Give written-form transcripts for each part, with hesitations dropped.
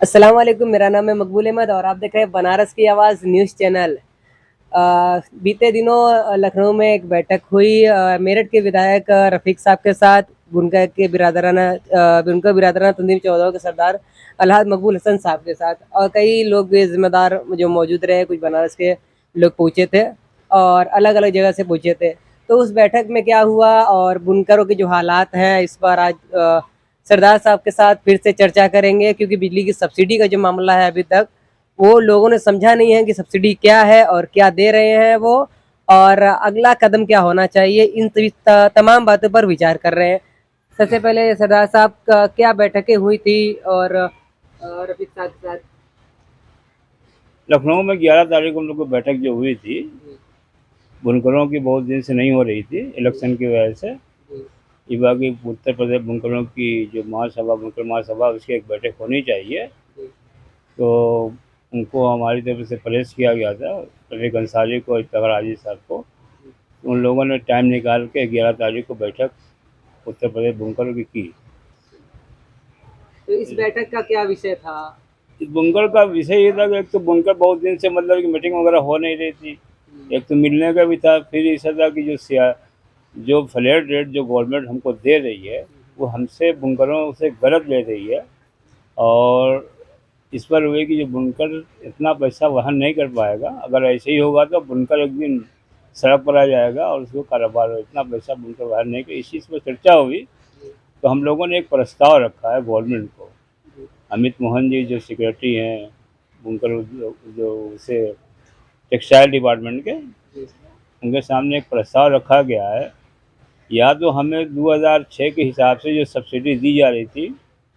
अस्सलाम वालेकुम। मेरा नाम है मकबूल अहमद और आप देख रहे हैं बनारस की आवाज़ न्यूज़ चैनल। बीते दिनों लखनऊ में एक बैठक हुई मेरठ के विधायक रफ़ीक साहब के साथ, बुनकर बिरादराना तंजीम चौधरी के सरदार अलहाज मकबूल हसन साहब के साथ और कई लोग भी ज़िम्मेदार जो मौजूद रहे, कुछ बनारस के लोग पहुँचे थे और अलग-अलग जगह से पहुँचे थे। तो उस बैठक में क्या हुआ और बुनकरों के जो हालात हैं, इस पर आज सरदार साहब के साथ फिर से चर्चा करेंगे, क्योंकि बिजली की सब्सिडी का जो मामला है अभी तक वो लोगों ने समझा नहीं है कि सब्सिडी क्या है और क्या दे रहे हैं वो, और अगला कदम क्या होना चाहिए। इन सभी तमाम बातों पर विचार कर रहे हैं। सबसे पहले सरदार साहब का क्या बैठकें हुई थी और रफीक साहब के साथ। लखनऊ में 11 तारीख को हम लोग को बैठक जो हुई थी, बुनकरों की बहुत दिन से नहीं हो रही थी इलेक्शन की वजह से। ये बाकी उत्तर प्रदेश बुनकरों की जो महासभा, बुनकर महासभा, उसकी एक बैठक होनी चाहिए। तो उनको हमारी तरफ से प्रेस किया गया था, रफीक अंसारी को, इफ्तिखार हाजी साहब को। तो उन लोगों ने टाइम निकाल के 11 तारीख को बैठक उत्तर प्रदेश बुनकरों की की। तो इस बैठक का क्या विषय था? इस बुनकर का विषय ये था कि एक तो बुनकर बहुत दिन से मतलब कि मीटिंग वगैरह हो नहीं रही थी। एक तो मिलने का भी था, फिर ऐसा था कि जो फ्लैट रेट जो गवर्नमेंट हमको दे रही है वो हमसे बुनकरों से गलत ले रही है। और इस पर हुए कि जो बुनकर इतना पैसा वहन नहीं कर पाएगा। अगर ऐसे ही होगा तो बुनकर एक दिन सड़क पर आ जाएगा और उसको कारोबार, इतना पैसा बुनकर वहन नहीं कर। इस चीज़ पर चर्चा हुई तो हम लोगों ने एक प्रस्ताव रखा है गवर्नमेंट को। अमित मोहन जी जो सेक्रेटरी हैं बुनकर जो उसे टेक्सटाइल डिपार्टमेंट के, उनके सामने एक प्रस्ताव रखा गया है। या तो हमें 2006 के हिसाब से जो सब्सिडी दी जा रही थी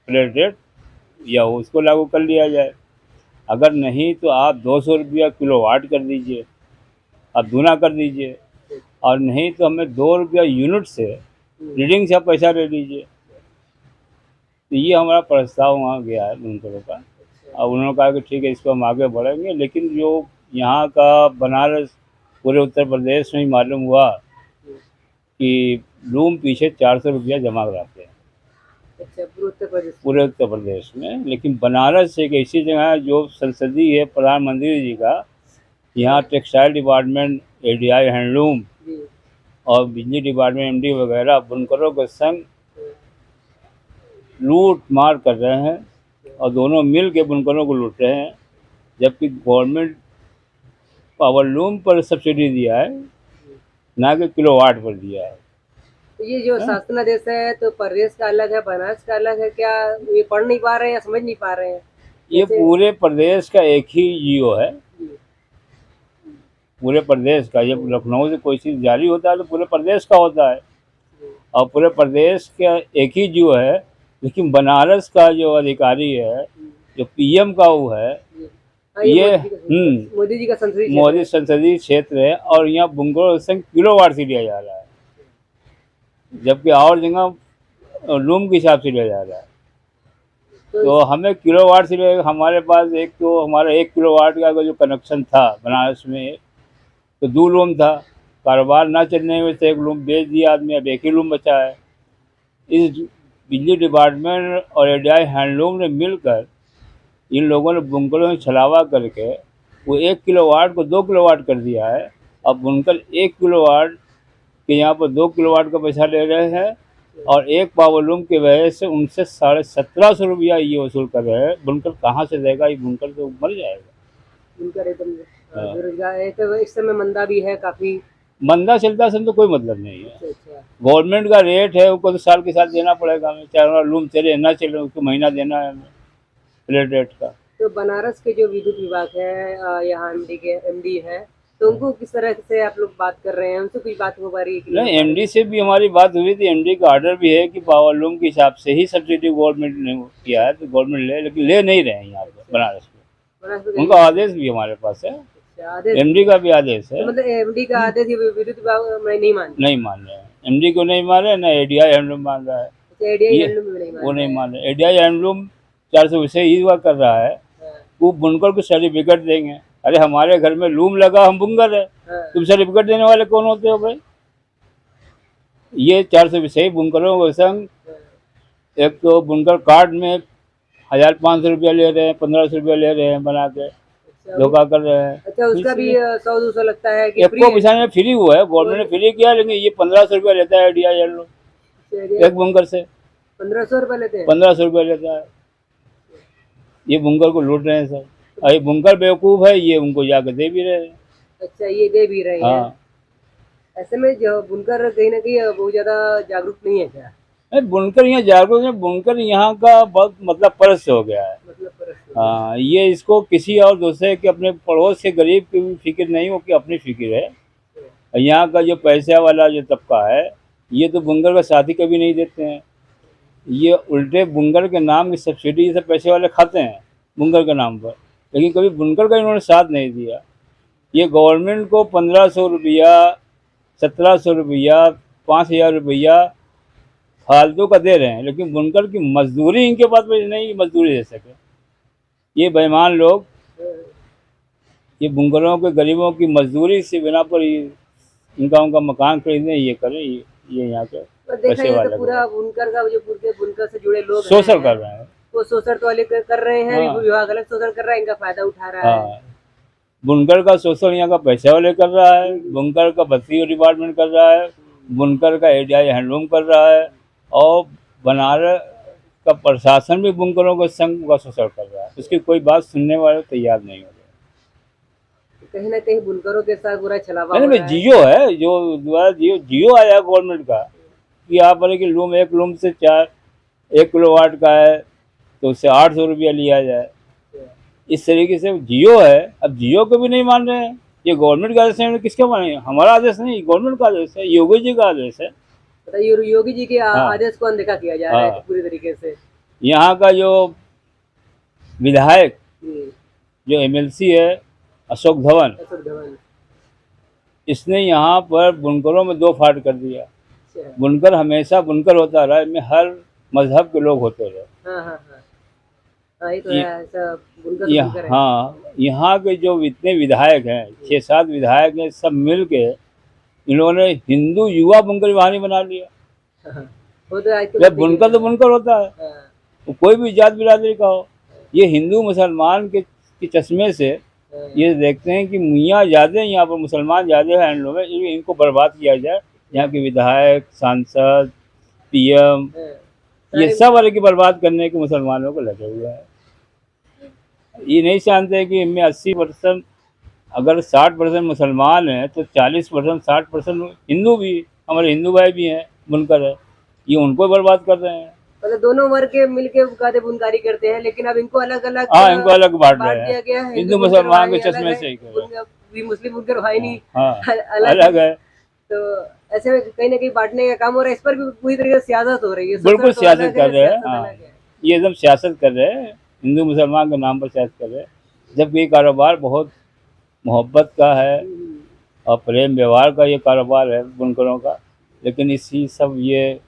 फ्लैट रेट, या उसको लागू कर लिया जाए। अगर नहीं तो आप 200 रुपया किलोवाट कर दीजिए, आप दूना कर दीजिए। और नहीं तो हमें 2 रुपया यूनिट से रीडिंग से आप पैसा ले लीजिए। तो ये हमारा प्रस्ताव वहाँ गया है बुनकरों का। अब उन्होंने कहा कि ठीक है, इसको हम आगे बढ़ेंगे। लेकिन जो यहाँ का बनारस, पूरे उत्तर प्रदेश में ही मालूम हुआ कि लूम पीछे 400 रुपया जमा कराते हैं अच्छा, पूरे उत्तर प्रदेश में। लेकिन बनारस एक ऐसी जगह है जो संसदीय है प्रधानमंत्री जी का। यहाँ टेक्सटाइल डिपार्टमेंट, एडीआई हैंडलूम और बिजली डिपार्टमेंट एमडी वगैरह बुनकरों के संग लूट मार कर रहे हैं और दोनों मिल के बुनकरों को लूट रहे हैं। जबकि गवर्नमेंट पावरलूम पर सब्सिडी दिया है, ना कि किलोवाट पर दिया है। तो ये जो हाँ? शासनादेश है तो प्रदेश का अलग है, बनारस का अलग है, क्या ये पढ़ नहीं पा रहे हैं या समझ नहीं पा रहे हैं? ये जैसे पूरे प्रदेश का एक ही जियो है, पूरे प्रदेश का। जब लखनऊ से कोई चीज़ जारी होता है तो पूरे प्रदेश का होता है, और पूरे प्रदेश का एक ही जियो है। लेकिन बनारस का जो अधिकारी है, जो पीएम का वो है, हाँ, ये मोदी जी का संसदीय क्षेत्र मोदी है। संसदीय क्षेत्र है। और यहाँ बुनकरों संग किलोवाट से लिया जा रहा है, जबकि और जगह लूम के हिसाब से लिया जा रहा है। तो हमें किलोवाट से लिया। हमारे पास एक तो हमारा 1 किलोवाट का जो कनेक्शन था बनारस में, तो 2 लूम था। कारोबार ना चलने में से 1 लूम बेच दिया आदमी, अब 1 ही लूम बचा है। इस बिजली डिपार्टमेंट और एडीआई हैंडलूम ने मिलकर इन लोगों ने बुनकरों में छलावा करके वो 1 किलोवाट को 2 किलोवाट कर दिया है। अब बुनकर 1 किलोवाट के यहाँ पर 2 किलोवाट का पैसा ले रहे हैं, और एक पावरलूम की वजह से उनसे 1750 रुपया ये वसूल कर रहे हैं। बुनकर कहाँ से देगा? ये बुनकर तो मर जाएगा। उनका एकदम हाँ। बेरोजगार है, तो इस समय मंदा भी है काफी। मंदा चलता से तो कोई मतलब नहीं है। अच्छा अच्छा। गवर्नमेंट का रेट है, उसको तो साल के साथ देना पड़ेगा हमें, चाहे हमारा लूम चले ना चले, उसको महीना देना है हमें फ्लैट रेट का। तो बनारस के जो विद्युत विभाग है, यहाँ एमडी है, तो उनको किस तरह से आप लोग बात कर रहे हैं? उनसे कुछ बात हो पा रही है कि नहीं हो नहीं, पा रही? एमडी से भी हमारी बात हुई थी। एमडी का ऑर्डर भी है कि पावरलूम के हिसाब से ही सब्सिडी गवर्नमेंट ने किया है, तो गवर्नमेंट ले, लेकिन ले नहीं रहे हैं यहाँ पर बनारस में। बनारस में उनका आदेश भी हमारे पास है, अच्छा, आदेश। एमडी का भी आदेश तो है। मतलब एमडी का आदेश ये विद्युत विभाग में नहीं मान रहे? नहीं मान रहे हैं, एमडी को नहीं मान रहे, ना एडीआई हैंडलूम मान रहा है। अच्छा, एडीआई ये हैंडलूम में नहीं मान वो रहे नहीं हैं। मान रहे। एडीआई हैंडलूम 400 विषय ही हुआ कर रहा है, हाँ, वो बुनकर को सर्टिफिकेट देंगे। अरे हमारे घर में लूम लगा, हम बुनकर है, हाँ, तुम सर्टिफिकेट देने वाले कौन होते हो भाई? ये 400 विषय बुनकरों के संग हाँ, एक तो बुनकर कार्ड में 1500 रुपया ले रहे हैं, 1500 रुपया ले रहे हैं बना के, धोखा कर रहे हैं। अच्छा, उसका भी 100-200 लगता है कि एक फ्री को है? बिछाने में फ्री हुआ है, गवर्नमेंट ने फ्री किया, लेकिन ये 1500 रुपया लेता है DIL एक बुनकर से, 1500 रुपये लेते हैं? 1500 रुपया लेता है। ये बुनकर को लूट रहे हैं सर, और ये बुनकर बेवकूफ़ है, ये उनको जाकर दे भी रहे हैं। अच्छा, ये दे भी रहे हैं। हाँ, ऐसे में जो बुनकर कहीं ना कहीं बहुत ज्यादा जागरूक नहीं है क्या? बुनकर यहाँ जागरूक है, बुनकर यहाँ का बहुत मतलब परस्त हो गया है। मतलब परस्त। हाँ, ये इसको किसी और दूसरे के, अपने पड़ोस के गरीब की भी फिक्र नहीं हो कि अपनी फिक्र है। यहाँ का जो पैसा वाला जो तबका है, ये तो बुनकर का साथ ही कभी नहीं देते हैं। ये उल्टे बुनकर के नाम की सब्सिडी से पैसे वाले खाते हैं बुनकर के नाम पर, लेकिन कभी बुनकर का इन्होंने साथ नहीं दिया। ये गवर्नमेंट को 1500 रुपया, 1700 रुपया, 5000 रुपया फालतू का दे रहे हैं, लेकिन बुनकर की मजदूरी इनके पास में नहीं मजदूरी दे सके। ये बेईमान लोग, ये बुनकरों के गरीबों की मजदूरी से बिना पर इनका उनका मकान खरीदने ये करें, ये यहाँ के तो देखा पैसे जाए वाले तो पूरा बुनकर का जो पूरे बुनकर से जुड़े लोग शोषण हैं, कर रहे हैं। वो शोषण तो वाले कर रहे हैं, हाँ। विभाग अलग शोषण कर रहा है, इनका फायदा उठा रहा है। हाँ, बुनकर का शोषण यहाँ का पैसे वाले कर रहा है, बुनकर का बस्ती डिपार्टमेंट कर रहा है, बुनकर का ADI हैंडलूम कर रहा है, और बनारस का प्रशासन भी बुनकरों के संग का शोषण कर रहा है। उसकी कोई बात सुनने वाले तैयार नहीं हो रहे। कहीं ना कहीं बुनकरों के साथ बुरा छलावा नहीं हो नहीं, रहा है। जियो है, जो द्वारा जियो आया गवर्नमेंट का कि यहाँ पर कि लूम एक लूम से 1 किलोवाट का है तो उससे 800 रुपया लिया जाए, इस तरीके से जियो है। अब जियो को भी नहीं मान रहे हैं। ये गवर्नमेंट का आदेश है, किसका माने? हमारा आदेश नहीं, गवर्नमेंट का आदेश है, योगी जी का आदेश है। बताइए, योगी जी के आदेश को अनदेखा किया जा रहा है हाँ। पूरी तरीके से। यहाँ का जो विधायक, हम्म, जो MLC है अशोक धवन, अशोक धवन। इसने यहाँ पर बुनकरों में 2 फाड़ कर दिया। अच्छा। बुनकर हमेशा बुनकर होता रहा, इनमें हर मजहब के लोग होते रहे। हाँ हाँ हाँ हाँ, ये तो है, ऐसा बुनकर तो बुनकर है। हाँ, यहाँ के जो इतने विधायक हैं, 6-7 विधायक हैं, सब मिल के इन्होंने हिंदू युवा बुनकर वाहिनी बना लिया। हाँ, वो तो आज जब बुनकर तो बुनकर होता है, हाँ, वो कोई भी जात बिरादरी का हो। ये हिंदू मुसलमान के चश्मे से हाँ, ये देखते हैं कि मियाँ ज़्यादा हैं यहाँ पर, मुसलमान ज़्यादा है हैंडलों में, इनको बर्बाद किया जाए। यहाँ के विधायक, सांसद, PM, हाँ। ये सब वाले की बर्बाद करने के मुसलमानों को लगे हुए हैं। ये नहीं जानते कि इनमें 80%, अगर 60% मुसलमान हैं तो 40%, 60% हिंदू भी, हमारे हिंदू भाई भी हैं, बुनकर है, ये उनको बर्बाद कर रहे हैं। मतलब दोनों वर्ग के मिलके कायदे बुनकारी करते हैं, लेकिन अब इनको अलग अलग हाँ, इनको अलग बांट बांट रहे दिया हैं। गया है। हिंदू बुनकर मुसलमान के वाहिनी अलग चश्मे है, से ही कर रहे हैं। भी मुस्लिम बुनकर वाहिनी हाँ, अलग अलग है। तो ऐसे में कहीं ना कहीं बांटने का काम हो रहा है। इस पर भी पूरी तरीके से सियासत हो रही है। बिल्कुल शोषण तो सियासत अलग कर रहे हैं। सियासत हाँ, अलग है। ये एकदम सियासत कर रहे हैं, हिंदू मुसलमान के नाम पर सियासत कर रहे हैं, जबकि ये कारोबार बहुत मोहब्बत का है और प्रेम व्यवहार का ये कारोबार है बुनकरों का। लेकिन इसी सब ये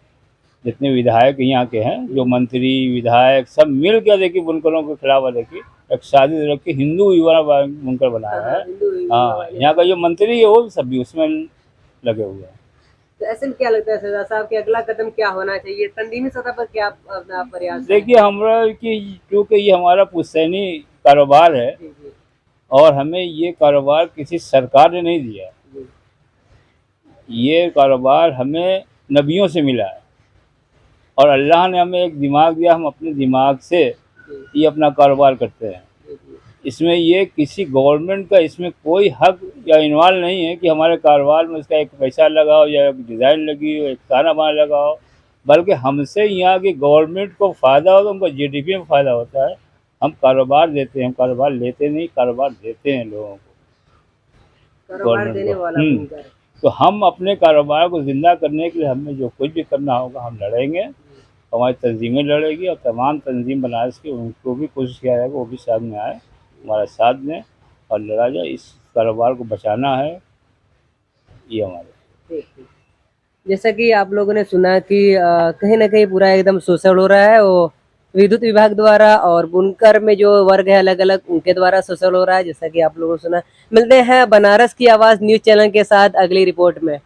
जितने विधायक यहाँ के हैं, जो मंत्री विधायक सब मिल के देखिए बुनकरों के खिलाफ देखिए एक शादी रख के हिंदू युवा बुनकर बनाया है। हाँ, यहाँ का जो मंत्री है वो सब भी उसमें लगे हुए हैं। तो ऐसे में क्या लगता है सरदार साहब कि अगला कदम क्या होना चाहिए? तंजीमी सतह पर क्या अपना प्रयास है? देखिए, हमरा कि क्योंकि ये हमारा पुश्तैनी कारोबार है जी, जी, और हमें ये कारोबार किसी सरकार ने नहीं दिया, जी। ये कारोबार हमें नबियों से मिला है और अल्लाह ने हमें एक दिमाग दिया, हम अपने दिमाग से ये अपना कारोबार करते हैं। इसमें ये किसी गवर्नमेंट का इसमें कोई हक या इन्वॉल्व नहीं है कि हमारे कारोबार में उसका एक पैसा लगाओ या एक डिज़ाइन लगी हो, एक खाना बना लगाओ, बल्कि हमसे यहाँ की गवर्नमेंट को फ़ायदा हो तो उनको GDP में फ़ायदा होता है। हम कारोबार देते हैं, हम कारोबार लेते नहीं, कारोबार देते हैं लोगों को, कारोबार गवर्नमेंट देने को। वाला बुनकर। तो हम अपने कारोबार को ज़िंदा करने के लिए हमें जो कुछ भी करना होगा हम लड़ेंगे, हमारी तंजीमें लड़ेगी और तमाम तंजीम बनारस की उनको भी कोशिश किया जाएगा वो भी साथ में आए, हमारा साथ दें और लड़ा जाए। इस कारोबार को बचाना है, ये हमारे। ठीक, ठीक। जैसा कि आप लोगों ने सुना कि कहीं ना कहीं पूरा एकदम शोषण हो रहा है, वो विद्युत विभाग द्वारा, और बुनकर में जो वर्ग है अलग अलग उनके द्वारा शोषण हो रहा है, जैसा कि आप लोगों ने सुना। मिलते हैं बनारस की आवाज़ न्यूज़ चैनल के साथ अगली रिपोर्ट में।